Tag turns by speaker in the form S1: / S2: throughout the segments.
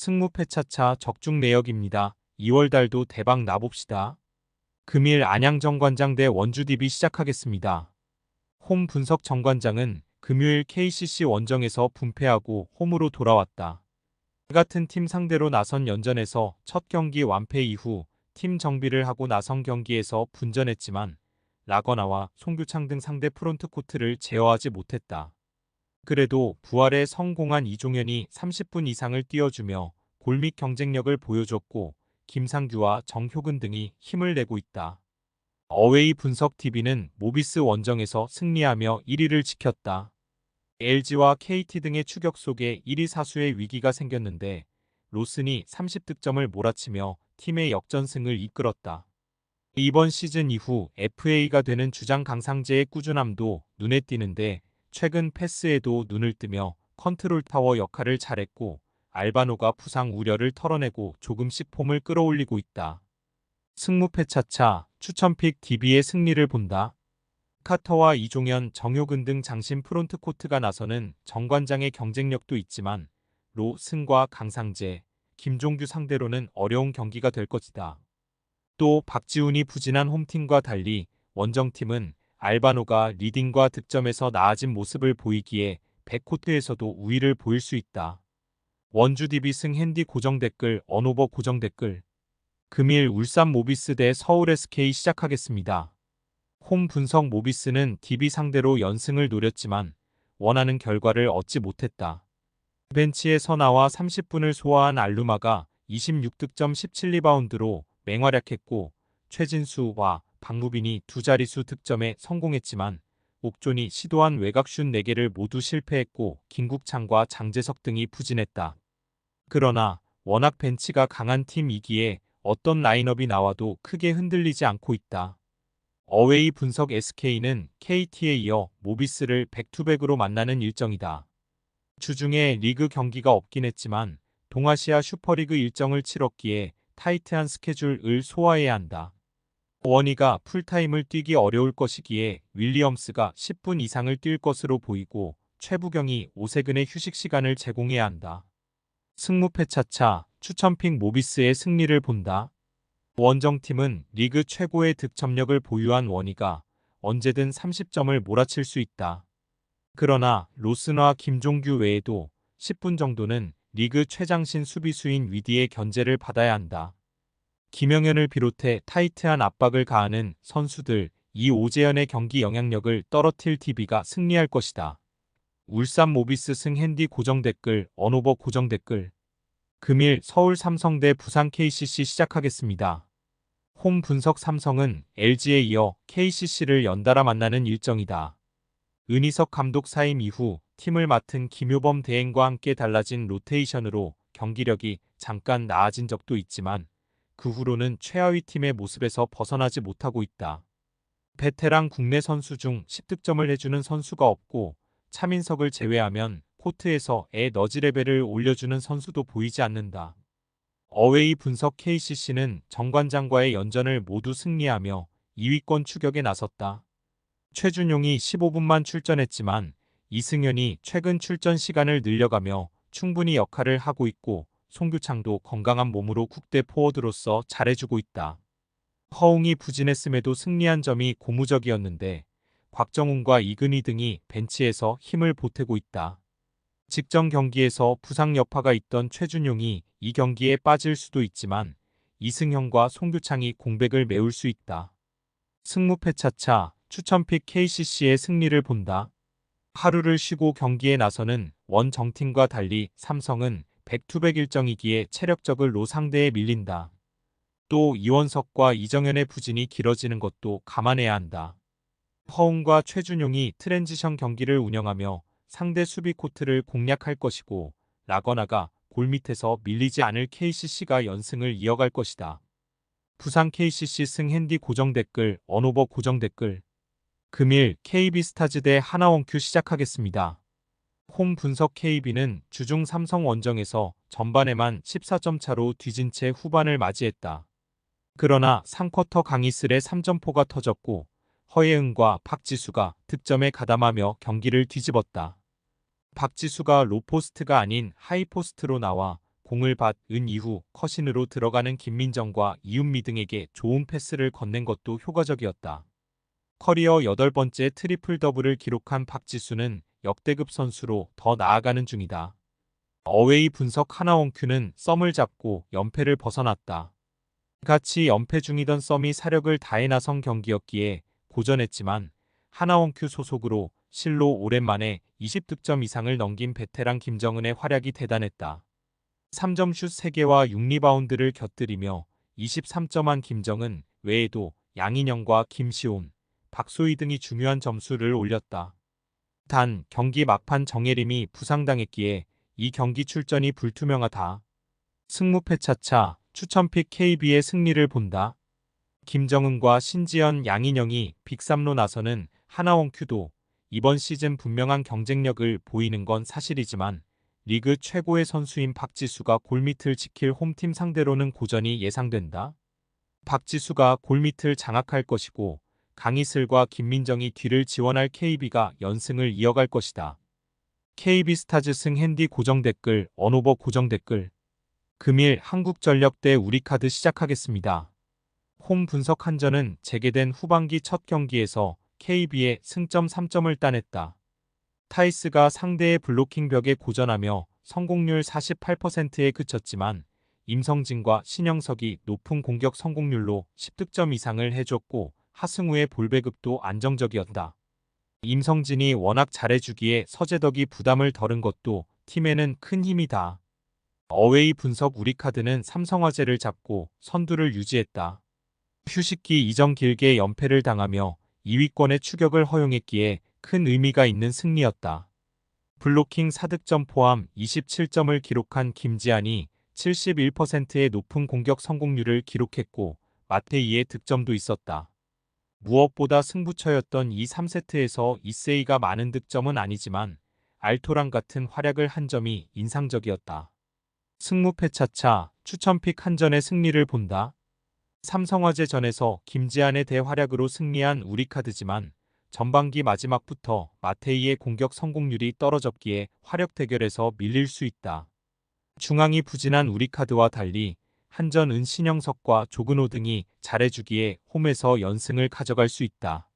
S1: 승무패차차 적중 내역입니다. 2월달도 대박 나봅시다. 금일 안양 정관장 대 원주 DB 시작하겠습니다. 홈 분석 정관장은 금요일 KCC 원정에서 분패하고 홈으로 돌아왔다. 같은 팀 상대로 나선 연전에서 첫 경기 완패 이후 팀 정비를 하고 나선 경기에서 분전했지만 라거나와 송규창 등 상대 프론트 코트를 제어하지 못했다. 그래도 부활에 성공한 이종현이 30분 이상을 뛰어주며 골밑 경쟁력을 보여줬고 김상규와 정효근 등이 힘을 내고 있다. 어웨이 분석 TV는 모비스 원정에서 승리하며 1위를 지켰다. LG와 KT 등의 추격 속에 1위 사수의 위기가 생겼는데 로슨이 30득점을 몰아치며 팀의 역전승을 이끌었다. 이번 시즌 이후 FA가 되는 주장 강상재의 꾸준함도 눈에 띄는데 최근 패스에도 눈을 뜨며 컨트롤 타워 역할을 잘했고 알바노가 부상 우려를 털어내고 조금씩 폼을 끌어올리고 있다. 승무패차차 추천픽 DB의 승리를 본다. 카터와 이종현, 정효근 등 장신 프론트 코트가 나서는 정관장의 경쟁력도 있지만 로, 승과 강상재, 김종규 상대로는 어려운 경기가 될 것이다. 또 박지훈이 부진한 홈팀과 달리 원정팀은 알바노가 리딩과 득점에서 나아진 모습을 보이기에 백코트에서도 우위를 보일 수 있다. 원주 DB 승 핸디 고정 댓글 언오버 고정 댓글 금일 울산 모비스 대 서울 SK 시작하겠습니다. 홈 분석 모비스는 DB 상대로 연승을 노렸지만 원하는 결과를 얻지 못했다. 벤치에서 나와 30분을 소화한 알루마가 26득점 17리바운드로 맹활약했고 최진수와 박무빈이 두 자릿수 득점에 성공했지만 옥존이 시도한 외곽슛 4개를 모두 실패했고 김국창과 장재석 등이 부진했다. 그러나 워낙 벤치가 강한 팀이기에 어떤 라인업이 나와도 크게 흔들리지 않고 있다. 어웨이 분석 SK는 KT에 이어 모비스를 백투백으로 만나는 일정이다. 주중에 리그 경기가 없긴 했지만 동아시아 슈퍼리그 일정을 치렀기에 타이트한 스케줄을 소화해야 한다. 원희가 풀타임을 뛰기 어려울 것이기에 윌리엄스가 10분 이상을 뛸 것으로 보이고 최부경이 오세근의 휴식 시간을 제공해야 한다. 승무패차차 추천픽 모비스의 승리를 본다. 원정팀은 리그 최고의 득점력을 보유한 원희가 언제든 30점을 몰아칠 수 있다. 그러나 로스나 김종규 외에도 10분 정도는 리그 최장신 수비수인 위디의 견제를 받아야 한다. 김영현을 비롯해 타이트한 압박을 가하는 선수들 오재현의 경기 영향력을 떨어뜨릴 DB가 승리할 것이다. 울산 모비스 승 핸디 고정 댓글 언오버 고정 댓글 금일 서울 삼성 대 부산 KCC 시작하겠습니다. 홈 분석 삼성은 LG에 이어 KCC를 연달아 만나는 일정이다. 은희석 감독 사임 이후 팀을 맡은 김효범 대행과 함께 달라진 로테이션으로 경기력이 잠깐 나아진 적도 있지만 그 후로는 최하위 팀의 모습에서 벗어나지 못하고 있다. 베테랑 국내 선수 중 10득점을 해주는 선수가 없고 차민석을 제외하면 코트에서 에너지 레벨을 올려주는 선수도 보이지 않는다. 어웨이 분석 KCC는 정관장과의 연전을 모두 승리하며 2위권 추격에 나섰다. 최준용이 15분만 출전했지만 이승현이 최근 출전 시간을 늘려가며 충분히 역할을 하고 있고 송규창도 건강한 몸으로 국대 포워드로서 잘해주고 있다. 허웅이 부진했음에도 승리한 점이 고무적이었는데 곽정훈과 이근희 등이 벤치에서 힘을 보태고 있다. 직전 경기에서 부상 여파가 있던 최준용이 이 경기에 빠질 수도 있지만 이승현과 송규창이 공백을 메울 수 있다. 승무패차차 추천픽 KCC의 승리를 본다. 하루를 쉬고 경기에 나서는 원정팀과 달리 삼성은 백투백 일정이기에 체력적으로 상대에 밀린다. 또 이원석과 이정현의 부진이 길어지는 것도 감안해야 한다. 허웅과 최준용이 트랜지션 경기를 운영하며 상대 수비 코트를 공략할 것이고 라거나가 골밑에서 밀리지 않을 KCC가 연승을 이어갈 것이다. 부산 KCC 승 핸디 고정 댓글 언오버 고정 댓글 금일 KB스타즈 대 하나원큐 시작하겠습니다. 홈 분석 KB는 주중 삼성 원정에서 전반에만 14점 차로 뒤진 채 후반을 맞이했다. 그러나 3쿼터 강희슬의 3점포가 터졌고 허예은과 박지수가 득점에 가담하며 경기를 뒤집었다. 박지수가 로포스트가 아닌 하이포스트로 나와 공을 받은 이후 컷인으로 들어가는 김민정과 이윤미 등에게 좋은 패스를 건넨 것도 효과적이었다. 커리어 8번째 트리플 더블을 기록한 박지수는 역대급 선수로 더 나아가는 중이다. 어웨이 분석 하나원큐는 썸을 잡고 연패를 벗어났다. 같이 연패 중이던 썸이 사력을 다해 나선 경기였기에 고전했지만 하나원큐 소속으로 실로 오랜만에 20득점 이상을 넘긴 베테랑 김정은의 활약이 대단했다. 3점 슛 3개와 6리바운드를 곁들이며 23점한 김정은 외에도 양인영과 김시온, 박소희 등이 중요한 점수를 올렸다. 단 경기 막판 정예림이 부상당했기에 이 경기 출전이 불투명하다. 승무패 차차 추천픽 KB의 승리를 본다. 김정은과 신지연, 양인영이 빅3로 나서는 하나원큐도 이번 시즌 분명한 경쟁력을 보이는 건 사실이지만 리그 최고의 선수인 박지수가 골밑을 지킬 홈팀 상대로는 고전이 예상된다. 박지수가 골밑을 장악할 것이고 강희슬과 김민정이 뒤를 지원할 KB가 연승을 이어갈 것이다. KB스타즈 승 핸디 고정 댓글, 언오버 고정 댓글. 금일 한국전력 대 우리카드 시작하겠습니다. 홈 분석 한전은 재개된 후반기 첫 경기에서 KB의 승점 3점을 따냈다. 타이스가 상대의 블로킹 벽에 고전하며 성공률 48%에 그쳤지만 임성진과 신영석이 높은 공격 성공률로 10득점 이상을 해줬고 하승우의 볼배급도 안정적이었다. 임성진이 워낙 잘해주기에 서재덕이 부담을 덜은 것도 팀에는 큰 힘이다. 어웨이 분석 우리카드는 삼성화재를 잡고 선두를 유지했다. 휴식기 이전 길게 연패를 당하며 2위권의 추격을 허용했기에 큰 의미가 있는 승리였다. 블로킹 4득점 포함 27점을 기록한 김지한이 71%의 높은 공격 성공률을 기록했고 마테이의 득점도 있었다. 무엇보다 승부처였던 이 3세트에서 이세이가 많은 득점은 아니지만 알토란 같은 활약을 한 점이 인상적이었다. 승무패 차차 추천픽 한전의 승리를 본다. 삼성화재전에서 김지한의 대활약으로 승리한 우리카드지만 전반기 마지막부터 마테이의 공격 성공률이 떨어졌기에 화력 대결에서 밀릴 수 있다. 중앙이 부진한 우리카드와 달리 한전은 신영석과 조근호 등이 잘해주기에 홈에서 연승을 가져갈 수 있다.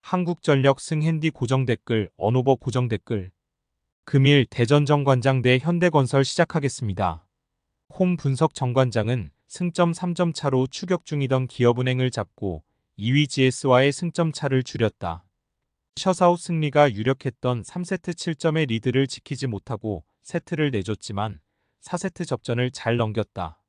S1: 한국전력 승 핸디 고정 댓글, 언오버 고정 댓글. 금일 대전 정관장 대 현대건설 시작하겠습니다. 홈 분석 정관장은 승점 3점 차로 추격 중이던 기업은행을 잡고 2위 GS와의 승점 차를 줄였다. 셔사웃 승리가 유력했던 3세트 7점의 리드를 지키지 못하고 세트를 내줬지만 4세트 접전을 잘 넘겼다.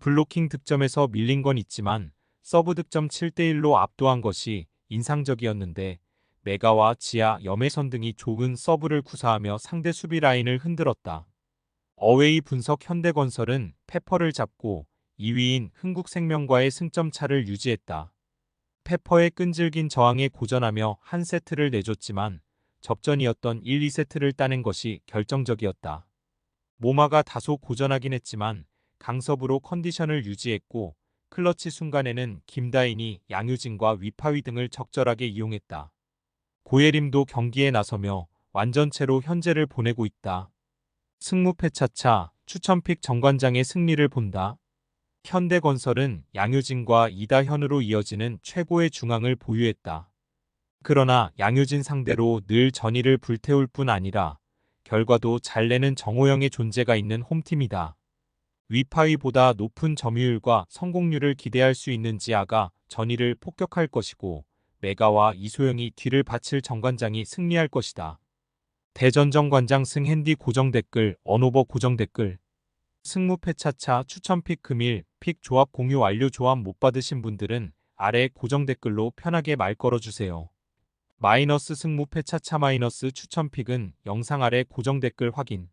S1: 블로킹 득점에서 밀린 건 있지만 서브 득점 7대1로 압도한 것이 인상적이었는데 메가와 지하, 염혜선 등이 좋은 서브를 구사하며 상대 수비 라인을 흔들었다. 어웨이 분석 현대건설은 페퍼를 잡고 2위인 흥국생명과의 승점 차를 유지했다. 페퍼의 끈질긴 저항에 고전하며 한 세트를 내줬지만 접전이었던 1, 2세트를 따낸 것이 결정적이었다. 모마가 다소 고전하긴 했지만 강섭으로 컨디션을 유지했고 클러치 순간에는 김다인이 양효진과 위파위 등을 적절하게 이용했다. 고예림도 경기에 나서며 완전체로 현재를 보내고 있다. 승무패 차차 추천픽 정관장의 승리를 본다. 현대건설은 양효진과 이다현으로 이어지는 최고의 중앙을 보유했다. 그러나 양효진 상대로 늘 전의를 불태울 뿐 아니라 결과도 잘 내는 정호영의 존재가 있는 홈팀이다. 위파위보다 높은 점유율과 성공률을 기대할 수 있는 지하가 전의를 폭격할 것이고 메가와 이소영이 뒤를 바칠 정관장이 승리할 것이다. 대전 정관장 승 핸디 고정 댓글, 언오버 고정 댓글. 승무패 차차 추천픽 금일 픽 조합 공유 완료. 조합 못 받으신 분들은 아래 고정 댓글로 편하게 말 걸어주세요. 마이너스 승무패 차차 마이너스 추천픽은 영상 아래 고정 댓글 확인.